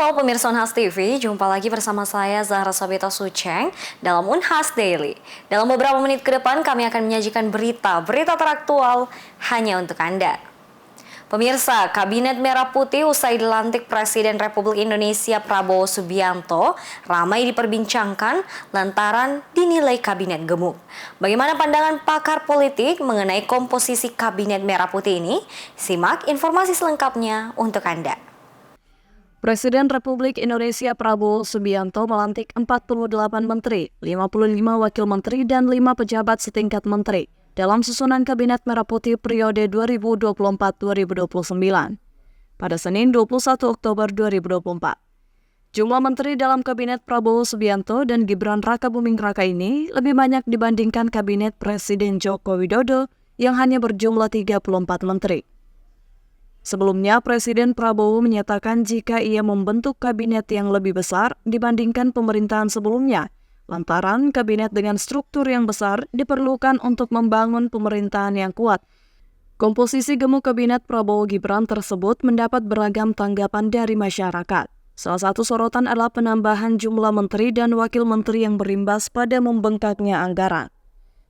Halo pemirsa Unhas TV, jumpa lagi bersama saya Zahra Sabita Suceng dalam Unhas Daily. Dalam beberapa menit ke depan kami akan menyajikan berita teraktual hanya untuk Anda. Pemirsa, Kabinet Merah Putih usai dilantik Presiden Republik Indonesia Prabowo Subianto ramai diperbincangkan lantaran dinilai kabinet gemuk. Bagaimana pandangan pakar politik mengenai komposisi Kabinet Merah Putih ini? Simak informasi selengkapnya untuk Anda. Presiden Republik Indonesia Prabowo Subianto melantik 48 menteri, 55 wakil menteri, dan 5 pejabat setingkat menteri dalam susunan Kabinet Merah Putih periode 2024-2029 pada Senin 21 Oktober 2024. Jumlah menteri dalam Kabinet Prabowo Subianto dan Gibran Rakabuming Raka ini lebih banyak dibandingkan Kabinet Presiden Joko Widodo yang hanya berjumlah 34 menteri. Sebelumnya, Presiden Prabowo menyatakan jika ia membentuk kabinet yang lebih besar dibandingkan pemerintahan sebelumnya, lantaran kabinet dengan struktur yang besar diperlukan untuk membangun pemerintahan yang kuat. Komposisi gemuk kabinet Prabowo Gibran tersebut mendapat beragam tanggapan dari masyarakat. Salah satu sorotan adalah penambahan jumlah menteri dan wakil menteri yang berimbas pada membengkaknya anggaran.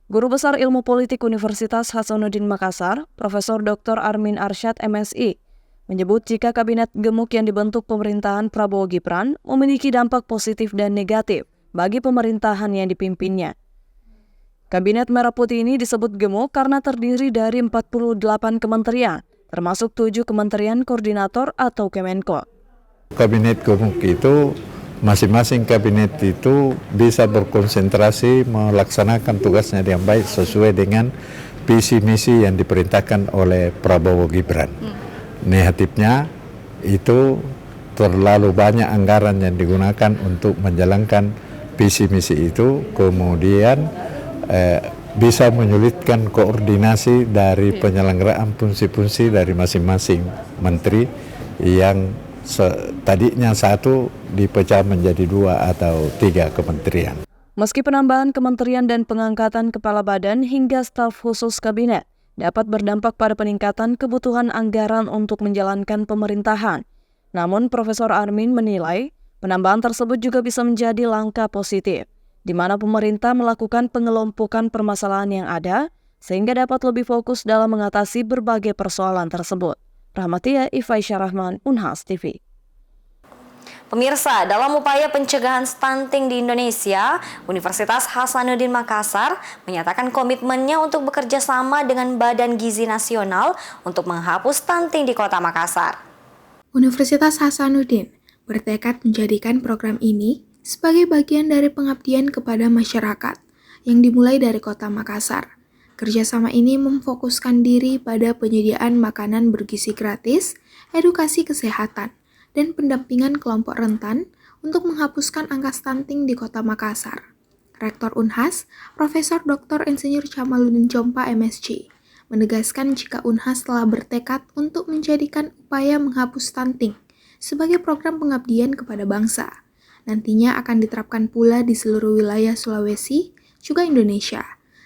Guru Besar Ilmu Politik Universitas Hasanuddin Makassar, Profesor Dr. Armin Arsyad MSI, menyebut jika kabinet gemuk yang dibentuk pemerintahan Prabowo Gibran memiliki dampak positif dan negatif bagi pemerintahan yang dipimpinnya. Kabinet Merah Putih ini disebut gemuk karena terdiri dari 48 kementerian, termasuk 7 kementerian koordinator atau Kemenko. Kabinet gemuk itu masing-masing kabinet itu bisa berkonsentrasi melaksanakan tugasnya dengan baik sesuai dengan visi misi yang diperintahkan oleh Prabowo Gibran. Negatifnya itu terlalu banyak anggaran yang digunakan untuk menjalankan visi misi itu, kemudian bisa menyulitkan koordinasi dari penyelenggaraan fungsi-fungsi dari masing-masing menteri yang tadinya satu dipecah menjadi 2 atau 3 kementerian. Meski penambahan kementerian dan pengangkatan kepala badan hingga staf khusus kabinet dapat berdampak pada peningkatan kebutuhan anggaran untuk menjalankan pemerintahan, namun Profesor Armin menilai penambahan tersebut juga bisa menjadi langkah positif, di mana pemerintah melakukan pengelompokan permasalahan yang ada sehingga dapat lebih fokus dalam mengatasi berbagai persoalan tersebut. Rahmatia Ifaisyah Rahman, Unhas TV. Pemirsa, dalam upaya pencegahan stunting di Indonesia, Universitas Hasanuddin Makassar menyatakan komitmennya untuk bekerja sama dengan Badan Gizi Nasional untuk menghapus stunting di Kota Makassar. Universitas Hasanuddin bertekad menjadikan program ini sebagai bagian dari pengabdian kepada masyarakat yang dimulai dari Kota Makassar. Kerjasama ini memfokuskan diri pada penyediaan makanan bergizi gratis, edukasi kesehatan, dan pendampingan kelompok rentan untuk menghapuskan angka stunting di Kota Makassar. Rektor Unhas, Profesor Dr. Insinyur Jamaluddin Chompa MSc, menegaskan jika Unhas telah bertekad untuk menjadikan upaya menghapus stunting sebagai program pengabdian kepada bangsa. Nantinya akan diterapkan pula di seluruh wilayah Sulawesi, juga Indonesia,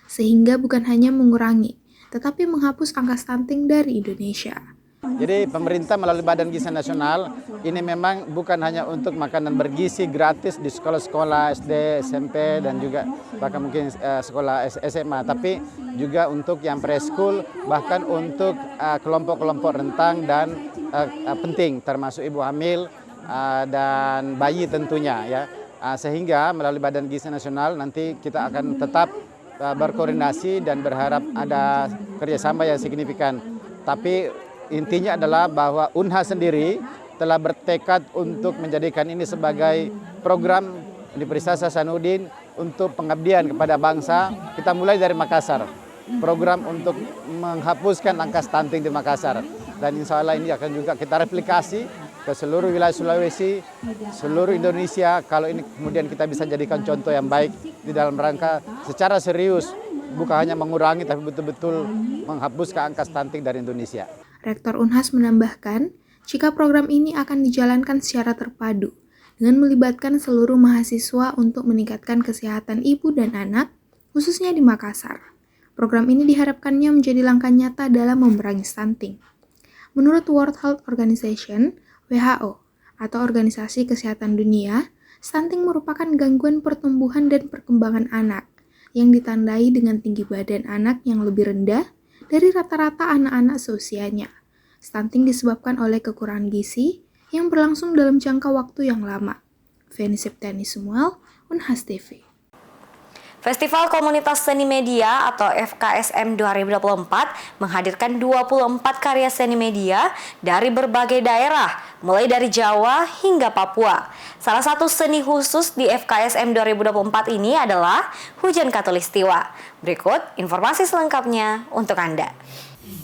sehingga bukan hanya mengurangi, tetapi menghapus angka stunting dari Indonesia. Jadi pemerintah melalui Badan Gizi Nasional ini memang bukan hanya untuk makanan bergizi gratis di sekolah-sekolah SD, SMP, dan juga bahkan mungkin sekolah SMA, tapi juga untuk yang preschool, bahkan untuk kelompok-kelompok rentang dan penting, termasuk ibu hamil dan bayi tentunya, ya. Sehingga melalui Badan Gizi Nasional nanti kita akan tetap berkoordinasi dan berharap ada kerjasama yang signifikan. Tapi intinya adalah bahwa Unhas sendiri telah bertekad untuk menjadikan ini sebagai program Universitas Hasanuddin untuk pengabdian kepada bangsa. Kita mulai dari Makassar, program untuk menghapuskan angka stunting di Makassar. Dan insya Allah ini akan juga kita replikasi ke seluruh wilayah Sulawesi, seluruh Indonesia. Kalau ini kemudian kita bisa jadikan contoh yang baik di dalam rangka secara serius, bukan hanya mengurangi tapi betul-betul menghapuskan angka stunting dari Indonesia. Rektor Unhas menambahkan, jika program ini akan dijalankan secara terpadu dengan melibatkan seluruh mahasiswa untuk meningkatkan kesehatan ibu dan anak, khususnya di Makassar. Program ini diharapkannya menjadi langkah nyata dalam memerangi stunting. Menurut World Health Organization, WHO, atau Organisasi Kesehatan Dunia, stunting merupakan gangguan pertumbuhan dan perkembangan anak yang ditandai dengan tinggi badan anak yang lebih rendah dari rata-rata anak-anak seusianya. Stunting disebabkan oleh kekurangan gizi yang berlangsung dalam jangka waktu yang lama. Feni Septiani Samuel, Unhas TV. Festival Komunitas Seni Media atau FKSM 2024 menghadirkan 24 karya seni media dari berbagai daerah, mulai dari Jawa hingga Papua. Salah satu seni khusus di FKSM 2024 ini adalah Hujan Khatulistiwa. Berikut informasi selengkapnya untuk Anda.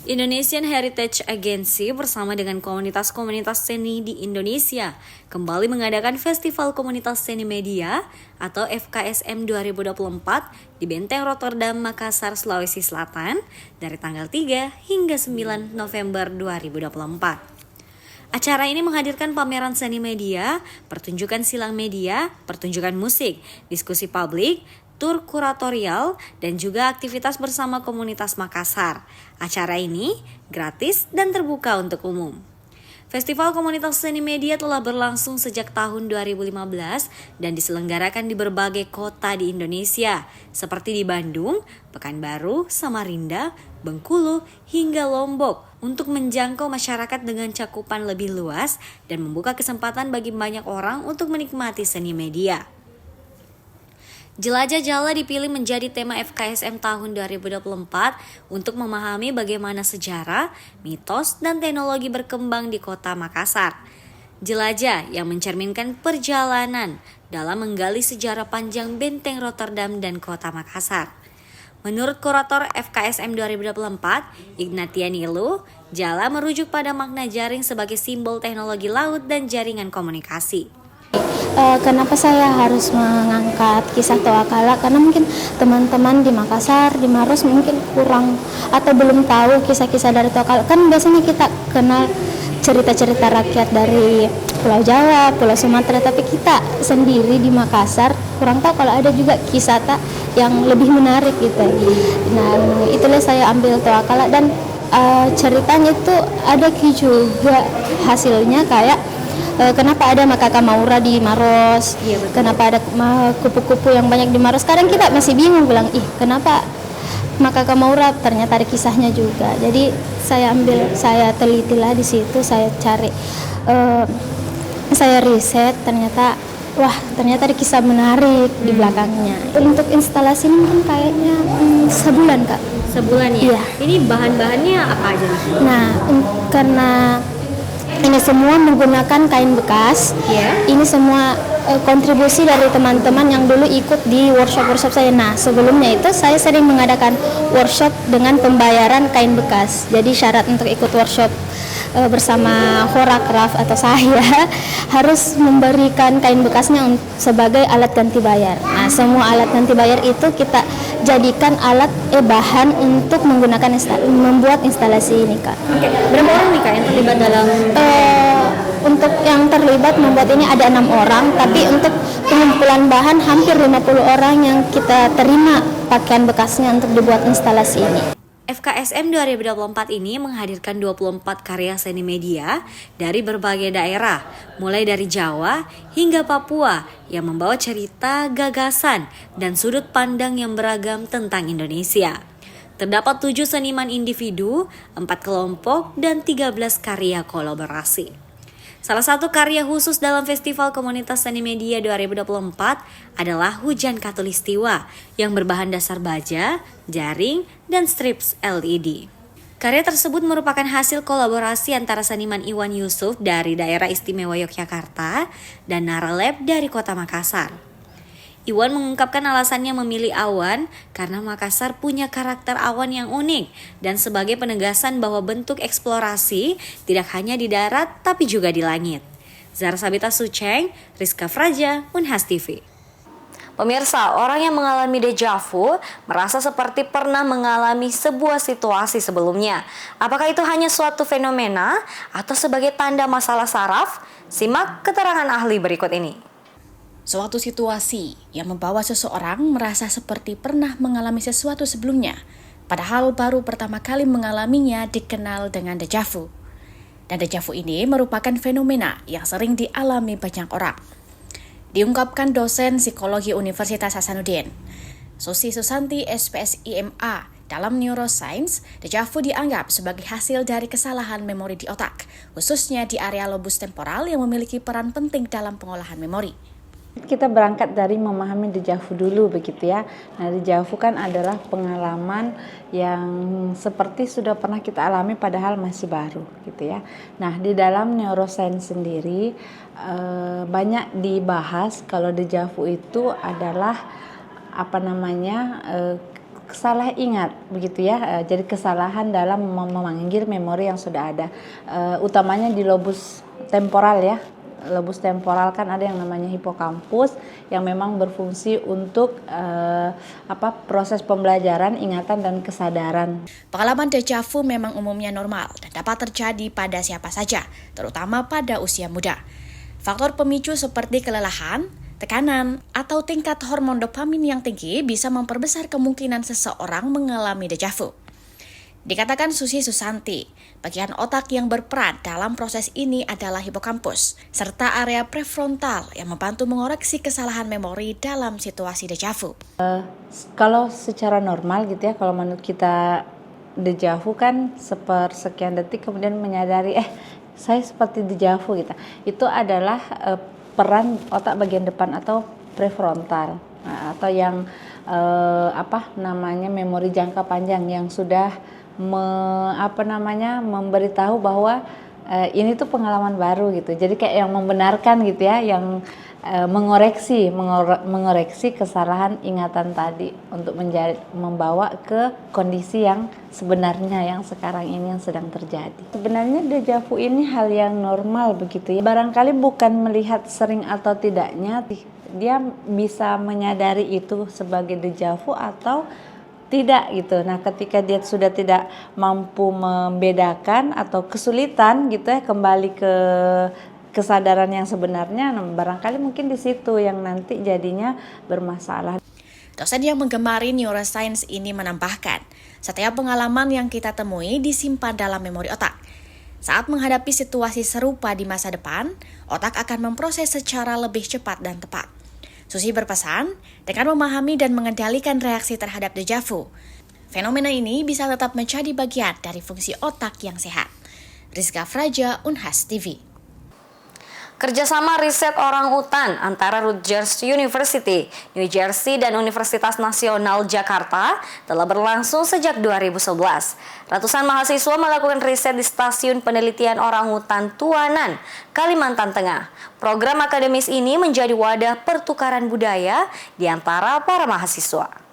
Indonesian Heritage Agency bersama dengan komunitas-komunitas seni di Indonesia kembali mengadakan Festival Komunitas Seni Media atau FKSM 2024 di Benteng Rotterdam, Makassar, Sulawesi Selatan dari tanggal 3 hingga 9 November 2024. Acara ini menghadirkan pameran seni media, pertunjukan silang media, pertunjukan musik, diskusi publik, tur kuratorial, dan juga aktivitas bersama komunitas Makassar. Acara ini gratis dan terbuka untuk umum. Festival Komunitas Seni Media telah berlangsung sejak tahun 2015 dan diselenggarakan di berbagai kota di Indonesia, seperti di Bandung, Pekanbaru, Samarinda, Bengkulu, hingga Lombok, untuk menjangkau masyarakat dengan cakupan lebih luas dan membuka kesempatan bagi banyak orang untuk menikmati seni media. Jelajah Jala dipilih menjadi tema FKSM tahun 2024 untuk memahami bagaimana sejarah, mitos, dan teknologi berkembang di kota Makassar. Jelajah yang mencerminkan perjalanan dalam menggali sejarah panjang Benteng Rotterdam dan kota Makassar. Menurut kurator FKSM 2024, Ignatia Nilu, Jala merujuk pada makna jaring sebagai simbol teknologi laut dan jaringan komunikasi. Kenapa saya harus mengangkat kisah Toakala? Karena mungkin teman-teman di Makassar, di Maros mungkin kurang atau belum tahu kisah-kisah dari Toakala. Kan biasanya kita kenal cerita-cerita rakyat dari Pulau Jawa, Pulau Sumatera, tapi kita sendiri di Makassar kurang tahu kalau ada juga kisah yang lebih menarik gitu. Nah, itulah saya ambil Toakala dan ceritanya itu ada juga hasilnya kayak kenapa ada makaka maura di Maros, kenapa ada kupu-kupu yang banyak di Maros. Kadang kita masih bingung bilang, kenapa makaka maura, ternyata ada kisahnya juga. Jadi saya telitilah di situ, saya cari, saya riset, ternyata ada kisah menarik di belakangnya. Untuk instalasi ini mungkin kayaknya sebulan, Kak. Sebulan ya? Iya. Ini bahan-bahannya apa aja? Nah, karena ini semua menggunakan kain bekas. Ini semua kontribusi dari teman-teman yang dulu ikut di workshop saya. Nah, sebelumnya itu saya sering mengadakan workshop dengan pembayaran kain bekas. Jadi syarat untuk ikut workshop bersama Horakraf atau saya harus memberikan kain bekasnya sebagai alat ganti bayar. Nah, semua alat ganti bayar itu kita jadikan bahan untuk membuat instalasi ini, Kak. Oke. Berapa orang nih Kak yang terlibat dalam untuk yang terlibat membuat ini ada 6 orang, tapi untuk pengumpulan bahan hampir 50 orang yang kita terima pakaian bekasnya untuk dibuat instalasi ini. FKSM 2024 ini menghadirkan 24 karya seni media dari berbagai daerah, mulai dari Jawa hingga Papua, yang membawa cerita, gagasan, dan sudut pandang yang beragam tentang Indonesia. Terdapat 7 seniman individu, 4 kelompok, dan 13 karya kolaborasi. Salah satu karya khusus dalam Festival Komunitas Seni Media 2024 adalah Hujan Khatulistiwa yang berbahan dasar baja, jaring, dan strips LED. Karya tersebut merupakan hasil kolaborasi antara seniman Iwan Yusuf dari daerah istimewa Yogyakarta dan Nara Lab dari kota Makassar. Iwan mengungkapkan alasannya memilih awan karena Makassar punya karakter awan yang unik dan sebagai penegasan bahwa bentuk eksplorasi tidak hanya di darat tapi juga di langit. Zahra Sabita Sucheng, Rizka Fraja, Unhas TV. Pemirsa, orang yang mengalami deja vu merasa seperti pernah mengalami sebuah situasi sebelumnya. Apakah itu hanya suatu fenomena atau sebagai tanda masalah saraf? Simak keterangan ahli berikut ini. Suatu situasi yang membawa seseorang merasa seperti pernah mengalami sesuatu sebelumnya, padahal baru pertama kali mengalaminya dikenal dengan deja vu. Dan dejavu ini merupakan fenomena yang sering dialami banyak orang. Diungkapkan dosen psikologi Universitas Hasanuddin, Susi Susanti, SPSIMA, dalam neuroscience, dejavu dianggap sebagai hasil dari kesalahan memori di otak, khususnya di area lobus temporal yang memiliki peran penting dalam pengolahan memori. Kita berangkat dari memahami dejavu dulu begitu ya. Nah, dejavu kan adalah pengalaman yang seperti sudah pernah kita alami padahal masih baru gitu ya. Nah, di dalam neuroscience sendiri banyak dibahas kalau dejavu itu adalah salah ingat begitu ya. Jadi kesalahan dalam memanggil memori yang sudah ada, utamanya di lobus temporal ya. Lobus temporal kan ada yang namanya hipokampus yang memang berfungsi untuk proses pembelajaran, ingatan dan kesadaran. Pengalaman dejavu memang umumnya normal dan dapat terjadi pada siapa saja, terutama pada usia muda. Faktor pemicu seperti kelelahan, tekanan, atau tingkat hormon dopamin yang tinggi bisa memperbesar kemungkinan seseorang mengalami dejavu. Dikatakan Susi Susanti, bagian otak yang berperan dalam proses ini adalah hipokampus, serta area prefrontal yang membantu mengoreksi kesalahan memori dalam situasi dejavu. Kalau secara normal gitu ya, kalau menurut kita dejavu kan sepersekian detik kemudian menyadari, saya seperti dejavu gitu. Itu adalah peran otak bagian depan atau prefrontal, atau yang memori jangka panjang yang sudah memberitahu bahwa ini tuh pengalaman baru gitu. Jadi kayak yang membenarkan gitu ya, yang mengoreksi kesalahan ingatan tadi untuk membawa ke kondisi yang sebenarnya yang sekarang ini yang sedang terjadi. Sebenarnya dejavu ini hal yang normal begitu ya. Barangkali bukan melihat sering atau tidaknya, dia bisa menyadari itu sebagai dejavu atau tidak gitu. Nah, ketika dia sudah tidak mampu membedakan atau kesulitan gitu ya kembali ke kesadaran yang sebenarnya, barangkali mungkin di situ yang nanti jadinya bermasalah. Dosen yang menggemari neuroscience ini menambahkan, setiap pengalaman yang kita temui disimpan dalam memori otak. Saat menghadapi situasi serupa di masa depan, otak akan memproses secara lebih cepat dan tepat. Susi berpesan, dengan memahami dan mengendalikan reaksi terhadap dejavu, fenomena ini bisa tetap menjadi bagian dari fungsi otak yang sehat. Rizka Fraja, Unhas TV. Kerjasama riset orangutan antara Rutgers University, New Jersey, dan Universitas Nasional Jakarta telah berlangsung sejak 2011. Ratusan mahasiswa melakukan riset di Stasiun Penelitian Orangutan Tuanan, Kalimantan Tengah. Program akademis ini menjadi wadah pertukaran budaya di antara para mahasiswa.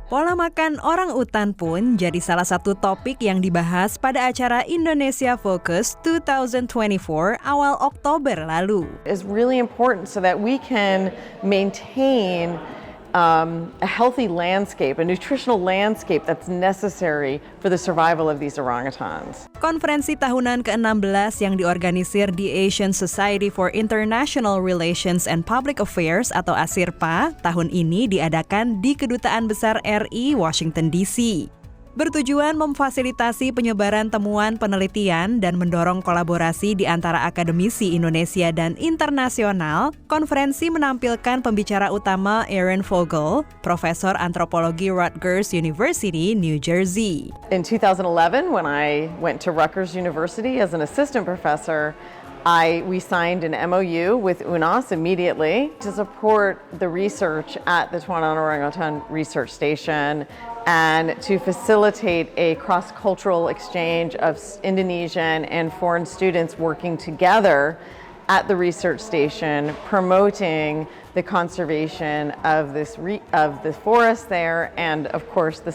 Pola makan orangutan pun jadi salah satu topik yang dibahas pada acara Indonesia Focus 2024 awal Oktober lalu. It's really important so that we can maintain a healthy landscape, a nutritional landscape that's necessary for the survival of these orangutans. Konferensi tahunan ke-16 yang diorganisir di Asian Society for International Relations and Public Affairs atau ASIRPA tahun ini diadakan di Kedutaan Besar RI Washington DC. Bertujuan memfasilitasi penyebaran temuan penelitian dan mendorong kolaborasi di antara akademisi Indonesia dan internasional, konferensi menampilkan pembicara utama Aaron Fogel, Profesor Antropologi Rutgers University, New Jersey. In 2011, when I went to Rutgers University as an assistant professor, we signed an MOU with UNAS immediately to support the research at the Tuanan Orangutan Research Station and to facilitate a cross-cultural exchange of Indonesian and foreign students working together at the research station, promoting the conservation of the forest there and, of course, the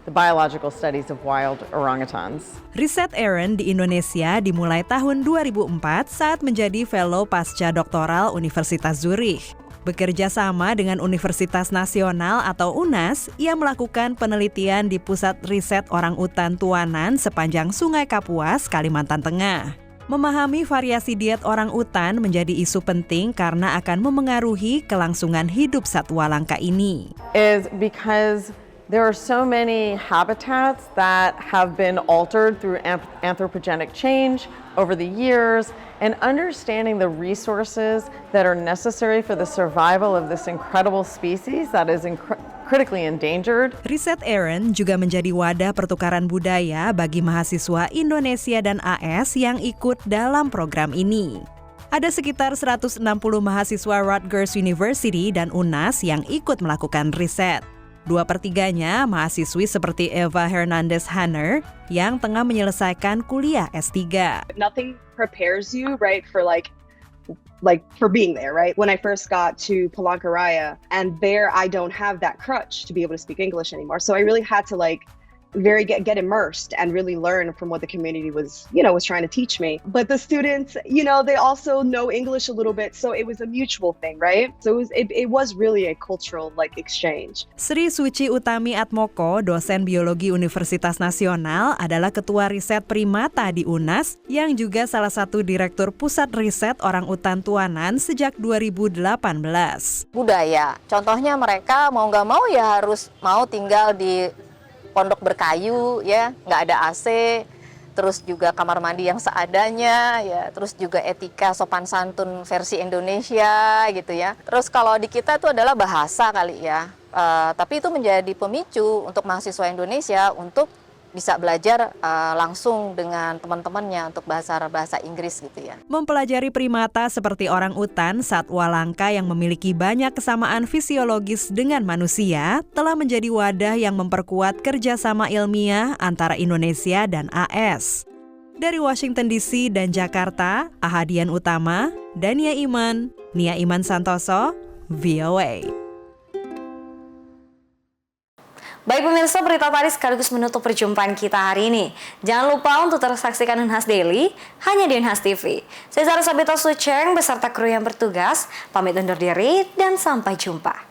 biological studies of wild orangutans. Riset Aaron di Indonesia dimulai tahun 2004 saat menjadi fellow pasca doktoral Universitas Zurich. Bekerja sama dengan Universitas Nasional atau UNAS, ia melakukan penelitian di Pusat Riset Orangutan Tuanan sepanjang Sungai Kapuas, Kalimantan Tengah. Memahami variasi diet orangutan menjadi isu penting karena akan memengaruhi kelangsungan hidup satwa langka ini. Is because There are so many habitats that have been altered through anthropogenic change over the years, and understanding the resources that are necessary for the survival of this incredible species that is critically endangered. Riset Aaron juga menjadi wadah pertukaran budaya bagi mahasiswa Indonesia dan AS yang ikut dalam program ini. Ada sekitar 160 mahasiswa Rutgers University dan UNAS yang ikut melakukan riset. 2/3-nya mahasiswi seperti Eva Hernandez Hanner yang tengah menyelesaikan kuliah S3. Nothing prepares you, right, for like for being there, right? When I first got to Palangkaraya, and there I don't have that crutch to be able to speak English anymore. So I really had to get immersed and really learn from what the community was trying to teach me. But the students, they also know English a little bit, so it was a mutual thing, right? So it was really a cultural exchange. Sri Suci Utami Atmoko, dosen biologi Universitas Nasional, adalah ketua riset primata di UNAS yang juga salah satu direktur pusat riset orangutan tuanan sejak 2018. Budaya, contohnya mereka mau nggak mau ya harus mau tinggal di pondok berkayu, ya, nggak ada AC, terus juga kamar mandi yang seadanya, ya, terus juga etika sopan santun versi Indonesia, gitu ya. Terus kalau di kita itu adalah bahasa kali ya, tapi itu menjadi pemicu untuk mahasiswa Indonesia untuk bisa belajar langsung dengan teman-temannya untuk bahasa Inggris gitu ya. Mempelajari primata seperti orangutan, satwa langka yang memiliki banyak kesamaan fisiologis dengan manusia telah menjadi wadah yang memperkuat kerjasama ilmiah antara Indonesia dan AS. Dari Washington DC dan Jakarta, Ahadian Utama, Dania Iman, Nia Iman Santoso, VOA. Baik pemirsa, berita tadi sekaligus menutup perjumpaan kita hari ini. Jangan lupa untuk terus saksikan Unhas Daily hanya di Unhas TV. Saya Zara Sabita Suceng beserta kru yang bertugas, pamit undur diri dan sampai jumpa.